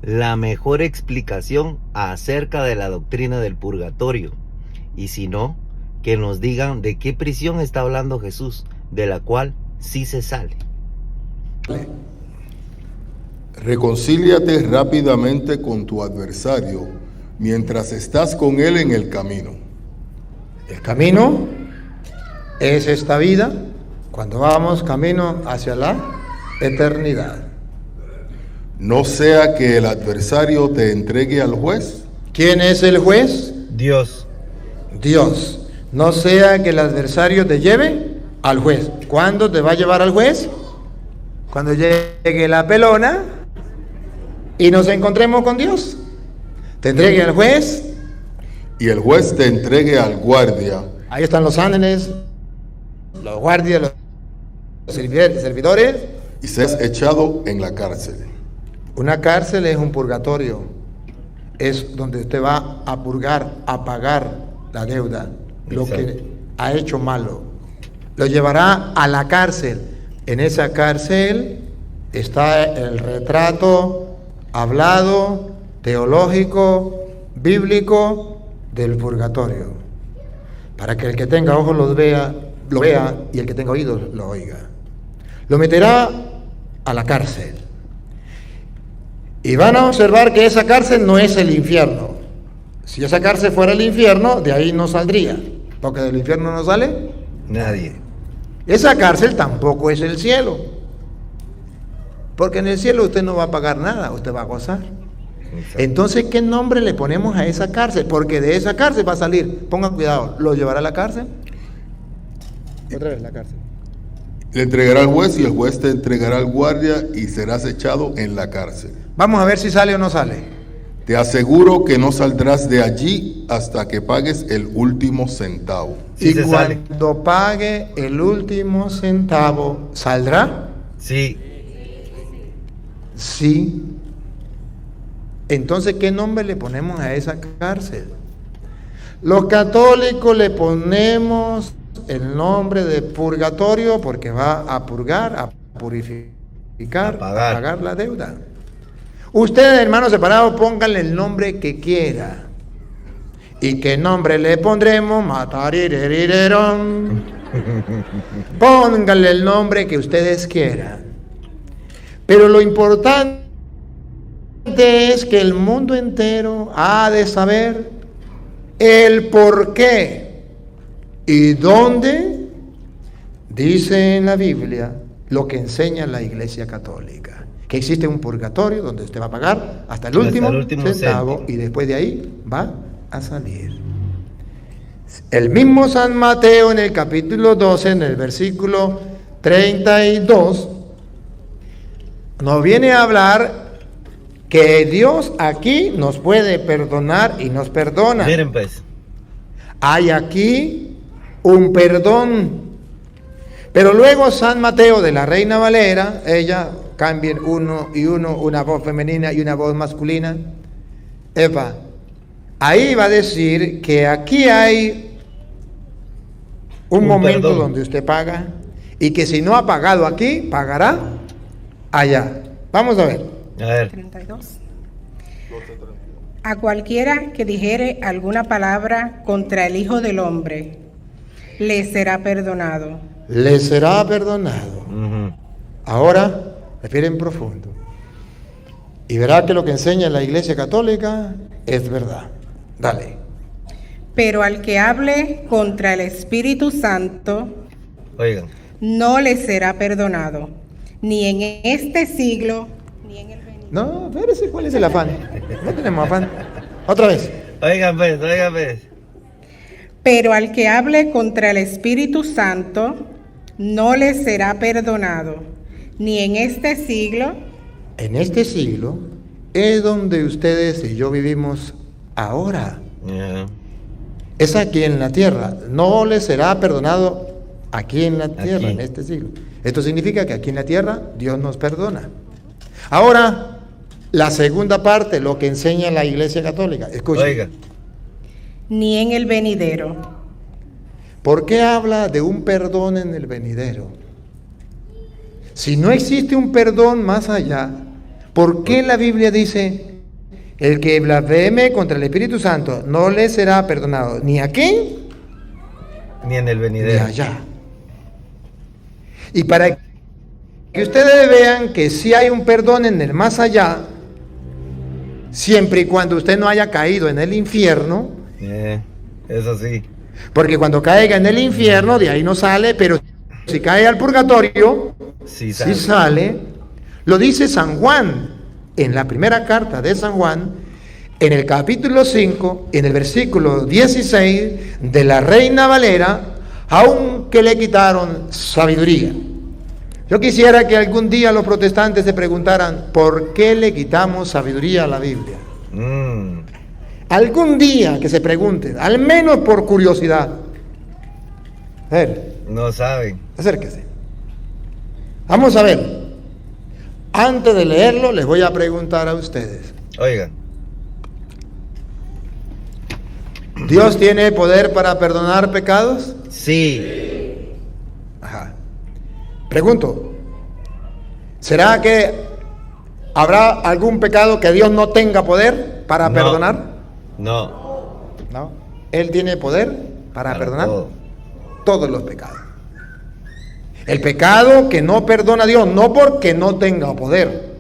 la mejor explicación acerca de la doctrina del purgatorio. Y si no, que nos digan de qué prisión está hablando Jesús, de la cual sí se sale. Reconcíliate rápidamente con tu adversario mientras estás con él en el camino. El camino es esta vida, cuando vamos camino hacia la eternidad. No sea que el adversario te entregue al juez. ¿Quién es el juez? Dios. Dios. No sea que el adversario te lleve al juez. ¿Cuándo te va a llevar al juez? Cuando llegue la pelona y nos encontremos con Dios. Te entregue al juez. Y el juez te entregue al guardia. Ahí están los ángeles, los guardias, los servidores. Y seas echado en la cárcel. Una cárcel es un purgatorio. Es donde usted va a purgar, a pagar la deuda, lo que ha hecho malo. Lo llevará a la cárcel. En esa cárcel está el retrato hablado, teológico, bíblico del purgatorio. Para que el que tenga ojos lo vea y el que tenga oídos lo oiga. Lo meterá a la cárcel. Y van a observar que esa cárcel no es el infierno. Si esa cárcel fuera el infierno, de ahí no saldría. Porque del infierno no sale nadie. Esa cárcel tampoco es el cielo. Porque en el cielo usted no va a pagar nada, usted va a gozar. Entonces, ¿qué nombre le ponemos a esa cárcel? Porque de esa cárcel va a salir. Pongan cuidado, ¿lo llevará a la cárcel? Otra vez la cárcel. Le entregará al juez y el juez te entregará al guardia y serás echado en la cárcel. Vamos a ver si sale o no sale. Te aseguro que no saldrás de allí hasta que pagues el último centavo. Sí, y se sale. cuando pague el último centavo, ¿saldrá? Sí. Sí. Entonces, ¿qué nombre le ponemos a esa cárcel? Los católicos le ponemos el nombre de purgatorio porque va a purgar, a purificar, a pagar la deuda. Ustedes, hermanos separados, pónganle el nombre que quiera. ¿Y qué nombre le pondremos? Matarirerirerón. Pónganle el nombre que ustedes quieran. Pero lo importante es que el mundo entero ha de saber el por qué y dónde dice en la Biblia lo que enseña la Iglesia Católica. Que existe un purgatorio donde usted va a pagar hasta el último centavo y después de ahí va a salir. El mismo San Mateo en el capítulo 12, en el versículo 32, nos viene a hablar que Dios aquí nos puede perdonar y nos perdona. Miren pues. Hay aquí un perdón. Pero luego San Mateo de la Reina Valera, ella cambia uno y uno, una voz femenina y una voz masculina. Ahí va a decir que aquí hay un momento perdón donde usted paga y que si no ha pagado aquí, pagará allá. Vamos a ver. A ver. 32. A cualquiera que dijere alguna palabra contra el Hijo del Hombre, le será perdonado. Le será perdonado. Uh-huh. Ahora, respiren profundo. Y verá que lo que enseña la Iglesia Católica es verdad. Dale. Pero al que hable contra el Espíritu Santo, Oigan. no le será perdonado, ni en este siglo, ni en el venidero. No, espérese, ¿cuál es el afán? No tenemos afán. Otra vez. Oigan pues. Pero al que hable contra el Espíritu Santo, no le será perdonado, ni en este siglo. En este siglo es donde ustedes y yo vivimos ahora. Yeah. Es aquí en la tierra. No le será perdonado aquí en la tierra, en este siglo. Esto significa que aquí en la tierra Dios nos perdona. Ahora, la segunda parte, lo que enseña la Iglesia Católica. Escuchen. Oiga. Ni en el venidero. ¿Por qué habla de un perdón en el venidero? Si no existe un perdón más allá, ¿por qué la Biblia dice El que blasfeme contra el Espíritu Santo no le será perdonado ni aquí Ni en el ni venidero. allá. Y para que ustedes vean que sí hay un perdón en el más allá, siempre y cuando usted no haya caído en el infierno, Eso sí. porque cuando caiga en el infierno, de ahí no sale, pero si cae al purgatorio, Sí, sí sale. Lo dice San Juan, en la primera carta de San Juan, en el capítulo 5, en el versículo 16 de la Reina Valera, aunque le quitaron sabiduría. Yo quisiera que algún día los protestantes se preguntaran, ¿por qué le quitamos sabiduría a la Biblia? Algún día que se pregunten, al menos por curiosidad. A ver, No saben. acérquese. Vamos a ver. Antes de leerlo, les voy a preguntar a ustedes. Oigan. ¿Dios tiene poder para perdonar pecados? Sí. Ajá. Pregunto, ¿será que habrá algún pecado que Dios no tenga poder para No. perdonar? No. No. Él tiene poder para perdonar todo. todos los pecados. El pecado que no perdona a Dios, no porque no tenga poder.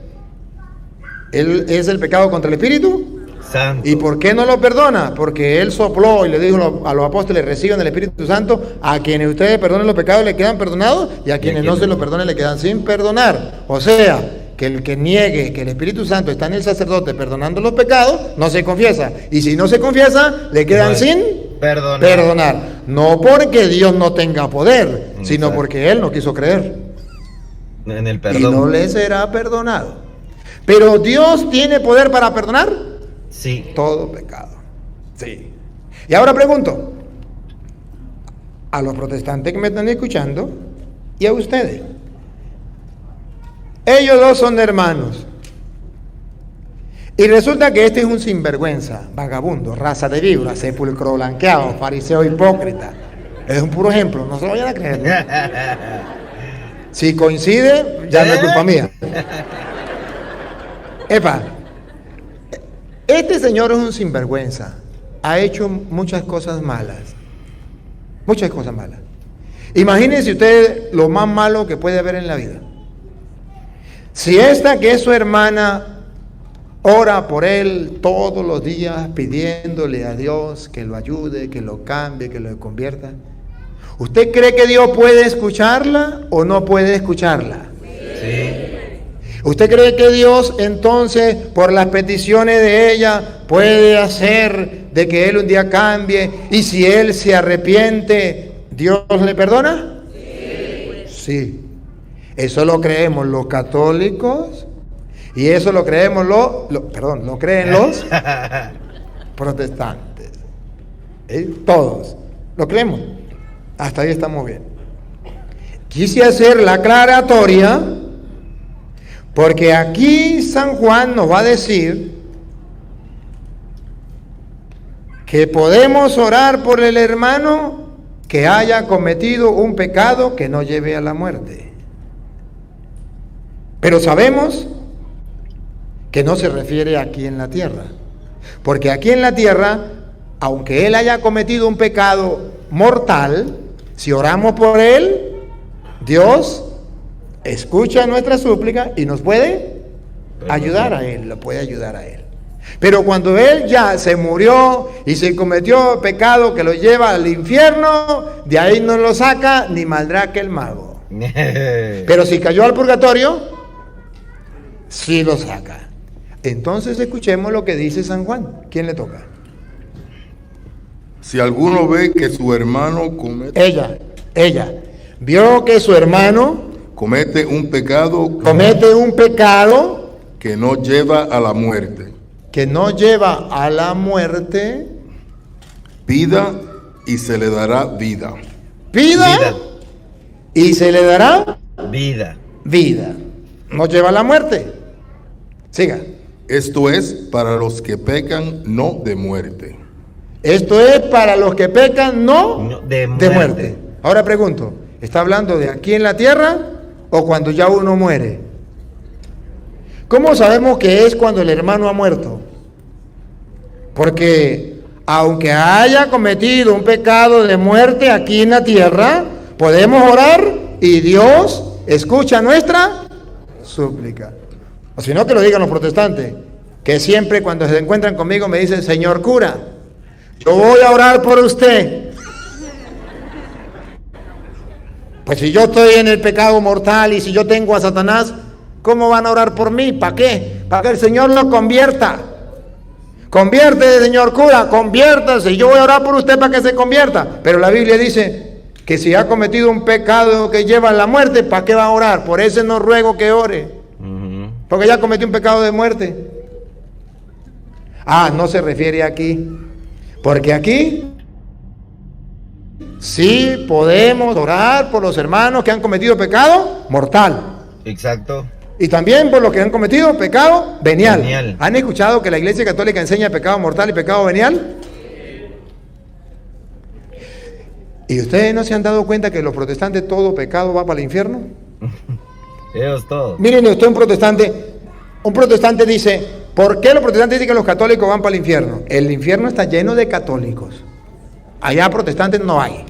Él es el pecado contra el Espíritu. Santo. ¿Y por qué no lo perdona? Porque Él sopló y le dijo a los apóstoles, reciban el Espíritu Santo, a quienes ustedes perdonen los pecados le quedan perdonados, y a quienes no se los perdonen le quedan sin perdonar. O sea, que el que niegue que el Espíritu Santo está en el sacerdote perdonando los pecados, no se confiesa. Y si no se confiesa, le quedan No, sin perdonar. No porque Dios no tenga poder, sino Exacto. porque Él no quiso creer. En el Y no perdón. le será perdonado. Pero Dios tiene poder para perdonar Sí. todo pecado. Sí. Y ahora pregunto a los protestantes que me están escuchando y a ustedes. Ellos dos son hermanos. Y resulta que este es un sinvergüenza, vagabundo, raza de víbora, sepulcro blanqueado, fariseo hipócrita. Es un puro ejemplo, no se lo vayan a creer, ¿no? Si coincide, ya no es culpa mía. Epa, este señor es un sinvergüenza. Ha hecho muchas cosas malas. Muchas cosas malas. Imagínense ustedes lo más malo que puede haber en la vida. Si esta que es su hermana ora por él todos los días pidiéndole a Dios que lo ayude, que lo cambie, que lo convierta, ¿usted cree que Dios puede escucharla o no puede escucharla? Sí. ¿Usted cree que Dios entonces por las peticiones de ella puede hacer de que él un día cambie y si él se arrepiente, Dios le perdona? Sí. Eso lo creemos los católicos y eso lo creemos lo creen los protestantes. Todos lo creemos. Hasta ahí estamos bien. Quise hacer la aclaratoria porque aquí San Juan nos va a decir que podemos orar por el hermano que haya cometido un pecado que no lleve a la muerte. Pero sabemos que no se refiere aquí en la tierra. Porque aquí en la tierra, aunque él haya cometido un pecado mortal, si oramos por él, Dios escucha nuestra súplica y nos puede ayudar a él, lo puede ayudar a él. Pero cuando él ya se murió y se cometió pecado que lo lleva al infierno, de ahí no lo saca ni Maldraque el mago. Pero si cayó al purgatorio, sí lo saca. Entonces escuchemos lo que dice San Juan. ¿Quién le toca? Si alguno ve que su hermano Ella vio que su hermano comete un pecado comete un pecado que no lleva a la muerte, que no lleva a la muerte, pida y se le dará vida. pida Vida. y se le dará Vida. vida. No lleva a la muerte. Siga. Esto es para los que pecan no de muerte. Esto es para los que pecan, no No, de de muerte. muerte. Ahora pregunto, ¿está hablando de aquí en la tierra o cuando ya uno muere? ¿Cómo sabemos que es cuando el hermano ha muerto? Porque aunque haya cometido un pecado de muerte aquí en la tierra, podemos orar y Dios escucha nuestra súplica. O si no, que lo digan los protestantes, que siempre cuando se encuentran conmigo me dicen: señor cura, yo voy a orar por usted. Pues si yo estoy en el pecado mortal y si yo tengo a Satanás, ¿cómo van a orar por mí? ¿Para qué? Para que el Señor lo convierta. Conviértese, señor cura, conviértase. Yo voy a orar por usted para que se convierta. Pero la Biblia dice que si ha cometido un pecado que lleva a la muerte, ¿para qué va a orar? Por eso no ruego que ore. Porque ya cometió un pecado de muerte. Ah, no se refiere aquí. Porque aquí sí podemos orar por los hermanos que han cometido pecado mortal. Exacto. Y también por los que han cometido pecado venial. Venial. ¿Han escuchado que la Iglesia Católica enseña pecado mortal y pecado venial? ¿Y ustedes no se han dado cuenta que los protestantes todo pecado va para el infierno? Ellos todos. Miren usted, un protestante dice: ¿por qué los protestantes dicen que los católicos van para el infierno? El infierno está lleno de católicos. Allá protestantes no hay.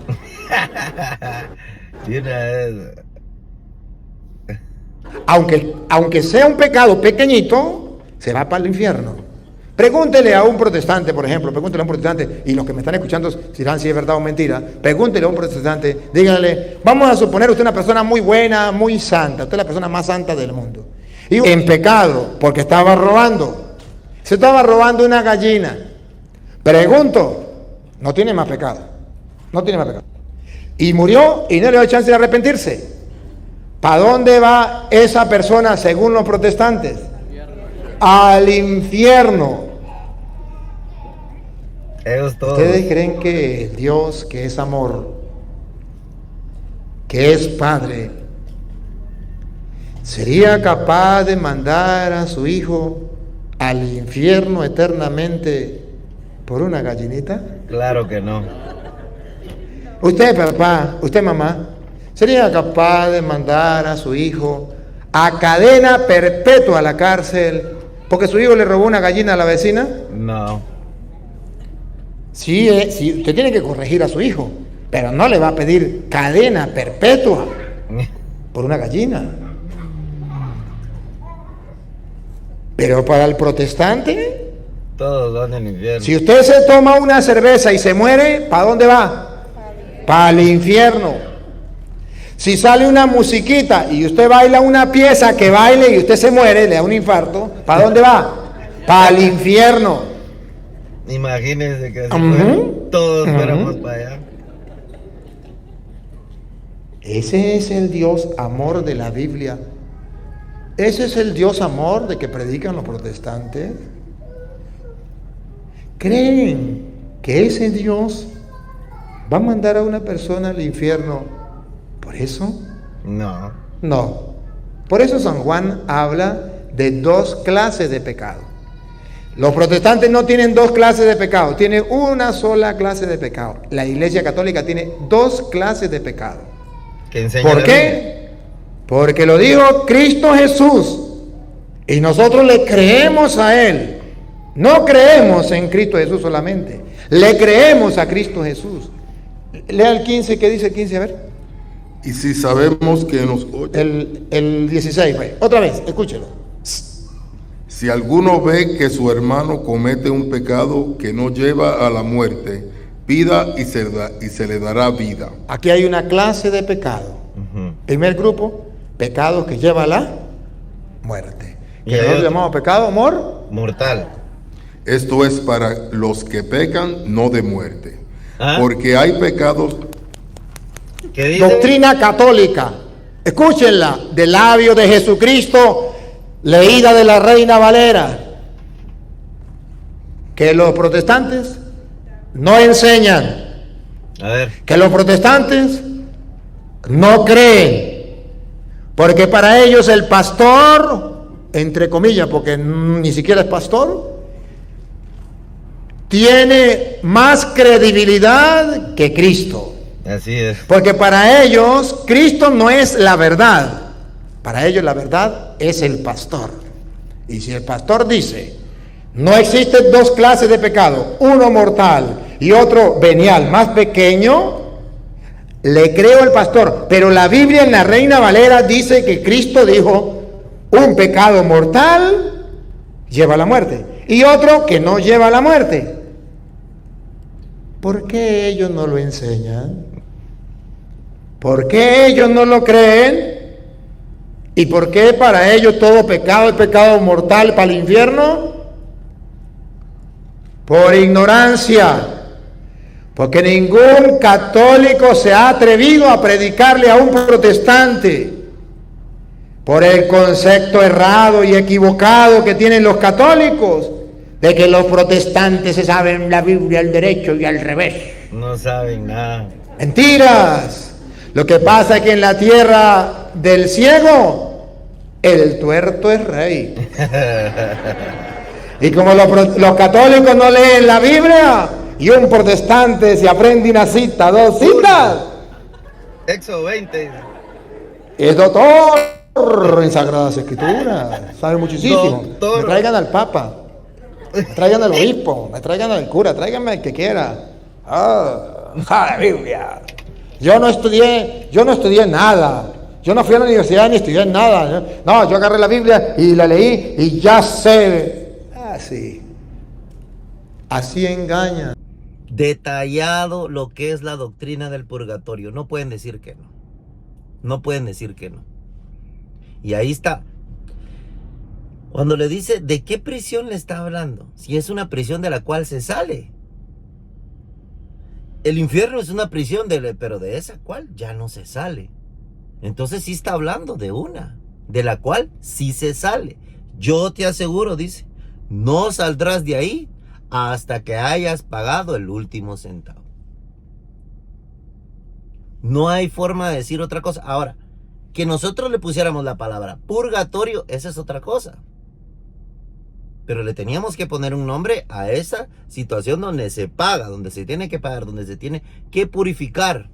Aunque sea un pecado pequeñito, se va para el infierno. Pregúntele a un protestante, por ejemplo, pregúntele a un protestante, y los que me están escuchando dirán si es verdad o mentira. Pregúntele a un protestante, díganle: vamos a suponer usted una persona muy buena, muy santa, usted es la persona más santa del mundo, y en pecado, porque estaba robando, se estaba robando una gallina. Pregunto, no tiene más pecado, no tiene más pecado, y murió y no le dio chance de arrepentirse. ¿Para dónde va esa persona según los protestantes? Al infierno. Ellos todos. ¿Ustedes creen que Dios, que es amor, que es Padre, sería capaz de mandar a su hijo al infierno eternamente por una gallinita? Claro que no. Usted, papá, usted, mamá, ¿sería capaz de mandar a su hijo a cadena perpetua a la cárcel porque su hijo le robó una gallina a la vecina? No. Sí, usted tiene que corregir a su hijo, pero no le va a pedir cadena perpetua por una gallina. Pero para el protestante, Todos van al infierno. si usted se toma una cerveza y se muere, ¿para dónde va? Para el infierno. Si sale una musiquita y usted baila una pieza que baile y usted se muere, le da un infarto, ¿para dónde va? Para el infierno. Imagínense que así fuera, todos fuéramos para allá. Ese es el Dios amor de la Biblia. Ese es el Dios amor de que predican los protestantes. ¿Creen que ese Dios va a mandar a una persona al infierno por eso? No. No. Por eso San Juan habla de dos clases de pecado. Los protestantes no tienen dos clases de pecado, tienen una sola clase de pecado. La Iglesia Católica tiene dos clases de pecado. ¿Por qué? Porque lo dijo Cristo Jesús y nosotros le creemos a Él. No creemos en Cristo Jesús solamente, le creemos a Cristo Jesús. Lea el 15, ¿qué dice el 15? A ver. Y si sabemos que nos oye, El 16, pues. Otra vez, escúchelo. si alguno ve que su hermano comete un pecado que no lleva a la muerte, pida y se le dará vida. Aquí hay una clase de pecado. Primer grupo, pecados que lleva a la muerte. Que nosotros llamamos pecado mortal. Esto es para los que pecan, no de muerte. ¿Ah? Porque hay pecados. ¿Qué dice? Doctrina católica. Escúchenla, del labio de Jesucristo, leída de la Reina Valera. Que los protestantes no enseñan. A ver. Que los protestantes no creen. Porque para ellos el pastor, entre comillas, porque ni siquiera es pastor, tiene más credibilidad que Cristo. Así es. Porque para ellos Cristo no es la verdad. Para ellos la verdad es el pastor. Y si el pastor dice No existen dos clases de pecado, uno mortal y otro venial, más pequeño. Le creo al pastor, pero la Biblia en la Reina Valera dice que Cristo dijo, un pecado mortal lleva a la muerte y otro que no lleva a la muerte. ¿Por qué ellos no lo enseñan? ¿Por qué ellos no lo creen? ¿Y por qué para ellos todo pecado es pecado mortal para el infierno? Por ignorancia. Porque ningún católico se ha atrevido a predicarle a un protestante por el concepto errado y equivocado que tienen los católicos de que los protestantes se saben la Biblia al derecho y al revés. No saben nada. Mentiras. Lo que pasa es que en la tierra del ciego, el tuerto es rey. Y como los católicos no leen la Biblia, y un protestante se aprende una cita, dos citas, Éxodo 20. es doctor en Sagradas Escrituras, sabe muchísimo. Doctor. Me traigan al Papa, me traigan al obispo, me traigan al cura, tráiganme al que quiera. La Biblia. Yo no estudié nada. Yo no fui a la universidad ni estudié nada. No, yo agarré la Biblia y la leí y ya sé. Así engañan. Detallado lo que es la doctrina del purgatorio. No pueden decir que no. No pueden decir que no. Y ahí está. Cuando le dice de qué prisión le está hablando. Si es una prisión de la cual se sale. El infierno es una prisión, pero de esa cual ya no se sale. Entonces sí está hablando de una, de la cual sí se sale. Yo te aseguro, dice, no saldrás de ahí hasta que hayas pagado el último centavo. No hay forma de decir otra cosa. Ahora, que nosotros le pusiéramos la palabra purgatorio, esa es otra cosa. Pero le teníamos que poner un nombre a esa situación donde se paga, donde se tiene que pagar, donde se tiene que purificar.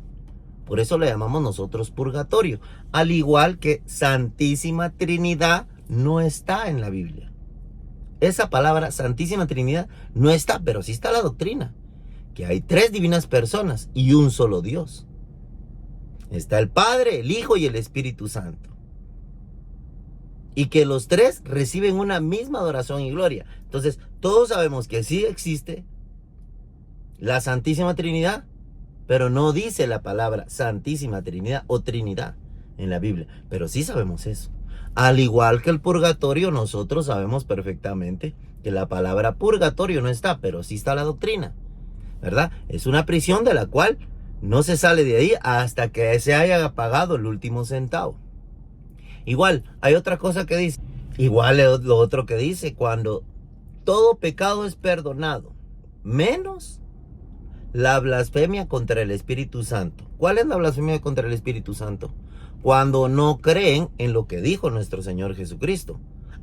Por eso le llamamos nosotros purgatorio. Al igual que Santísima Trinidad no está en la Biblia. Esa palabra Santísima Trinidad no está, pero sí está la doctrina. Que hay tres divinas personas y un solo Dios. Está el Padre, el Hijo y el Espíritu Santo. Y que los tres reciben una misma adoración y gloria. Entonces, todos sabemos que sí existe la Santísima Trinidad, pero no dice la palabra Santísima Trinidad o Trinidad en la Biblia. Pero sí sabemos eso. Al igual que el purgatorio, nosotros sabemos perfectamente que la palabra purgatorio no está, pero sí está la doctrina, ¿verdad? Es una prisión de la cual no se sale de ahí hasta que se haya pagado el último centavo. Igual, hay otra cosa que dice. Igual lo otro que dice, cuando todo pecado es perdonado, menos la blasfemia contra el Espíritu Santo. ¿Cuál es la blasfemia contra el Espíritu Santo? Cuando no creen en lo que dijo nuestro Señor Jesucristo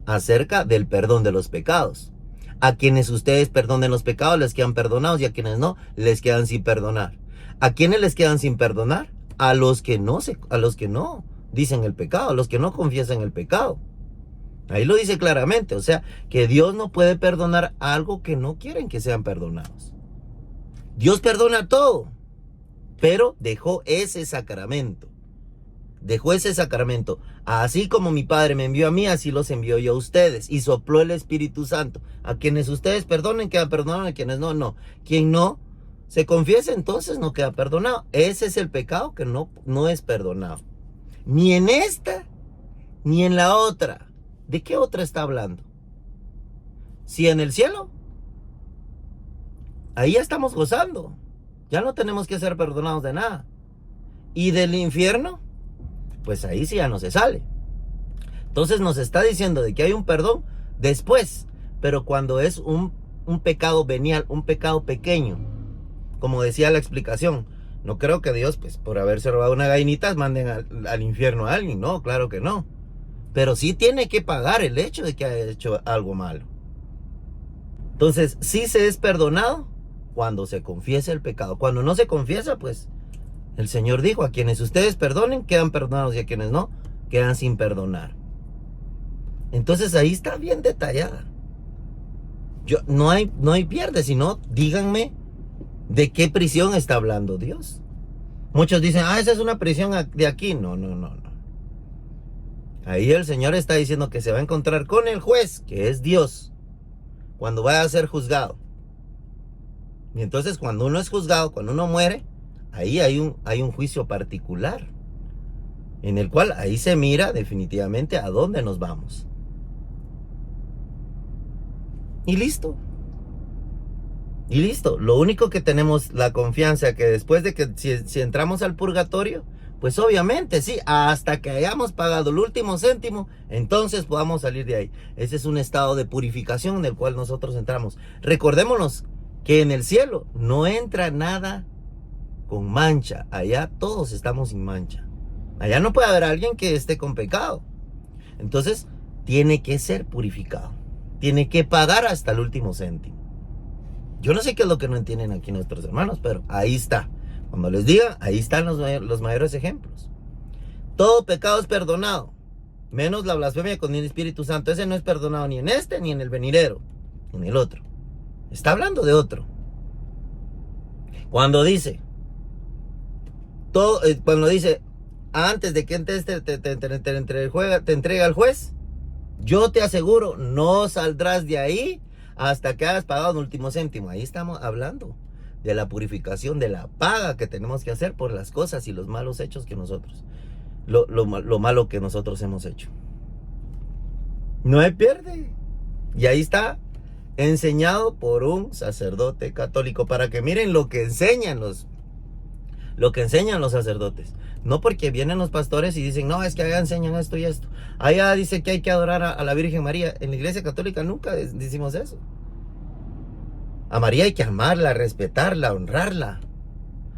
acerca del perdón de los pecados. A quienes ustedes perdonen los pecados les quedan perdonados y a quienes no les quedan sin perdonar. ¿A quiénes les quedan sin perdonar? A los que no dicen el pecado, a los que no confiesan el pecado. Ahí lo dice claramente, o sea, que Dios no puede perdonar algo que no quieren que sean perdonados. Dios perdona todo, pero dejó ese sacramento. Dejó ese sacramento. Así como mi Padre me envió a mí, así los envió yo a ustedes. Y sopló el Espíritu Santo. A quienes ustedes perdonen, queda perdonado. A quienes no, no. Quien no se confiesa, entonces no queda perdonado. Ese es el pecado que no es perdonado. Ni en esta, ni en la otra. ¿De qué otra está hablando? Si en el cielo, ahí ya estamos gozando. Ya no tenemos que ser perdonados de nada. Y del infierno, pues ahí sí ya no se sale. Entonces nos está diciendo de que hay un perdón después. Pero cuando es un pecado venial, un pecado pequeño, como decía la explicación, no creo que Dios, pues por haberse robado una gallinita, manden al infierno a alguien. No, claro que no. Pero sí tiene que pagar el hecho de que haya hecho algo malo. Entonces, sí se es perdonado cuando se confiesa el pecado. Cuando no se confiesa, pues el Señor dijo, a quienes ustedes perdonen, quedan perdonados, y a quienes no, quedan sin perdonar. Entonces ahí está bien detallada. No hay pierde, sino díganme de qué prisión está hablando Dios. Muchos dicen, esa es una prisión de aquí. No. Ahí el Señor está diciendo que se va a encontrar con el juez, que es Dios, cuando vaya a ser juzgado. Y entonces cuando uno es juzgado, cuando uno muere, ahí hay un juicio particular, en el cual ahí se mira definitivamente a dónde nos vamos. Y listo. Lo único que tenemos la confianza que después de que si entramos al purgatorio, pues obviamente sí, hasta que hayamos pagado el último céntimo, entonces podamos salir de ahí. Ese es un estado de purificación en el cual nosotros entramos. Recordémonos que en el cielo no entra nada con mancha. Allá todos estamos sin mancha. Allá no puede haber alguien que esté con pecado. Entonces tiene que ser purificado. Tiene que pagar hasta el último céntimo. Yo no sé qué es lo que no entienden aquí nuestros hermanos, pero ahí está. Cuando les diga, ahí están los mayores ejemplos. Todo pecado es perdonado, menos la blasfemia contra el Espíritu Santo. Ese no es perdonado ni en este, ni en el venidero, ni en el otro. Está hablando de otro. Cuando dice, antes de que te entregue al juez, yo te aseguro, no saldrás de ahí hasta que hayas pagado el último céntimo. Ahí estamos hablando de la purificación, de la paga que tenemos que hacer por las cosas y los malos hechos que nosotros, lo malo que nosotros hemos hecho. No hay pierde. Y ahí está, enseñado por un sacerdote católico, para que miren lo que enseñan los sacerdotes. No porque vienen los pastores y dicen, no, es que allá enseñan esto y esto. Allá dice que hay que adorar a la Virgen María. En la Iglesia Católica nunca decimos eso. A María hay que amarla, respetarla, honrarla.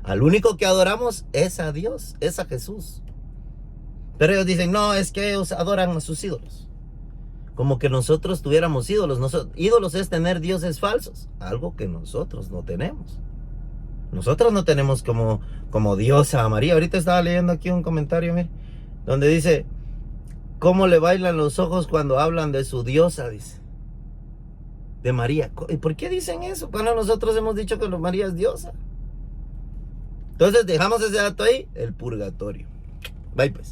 Al único que adoramos es a Dios, es a Jesús. Pero ellos dicen, no, es que ellos adoran a sus ídolos. Como que nosotros tuviéramos ídolos. Ídolos es tener dioses falsos, algo que nosotros no tenemos. Nosotros no tenemos como diosa a María. Ahorita estaba leyendo aquí un comentario, mire, donde dice, ¿cómo le bailan los ojos cuando hablan de su diosa? Dice. De María. ¿Y por qué dicen eso? Cuando nosotros hemos dicho que María es diosa. Entonces dejamos ese dato ahí, el purgatorio. Bye pues.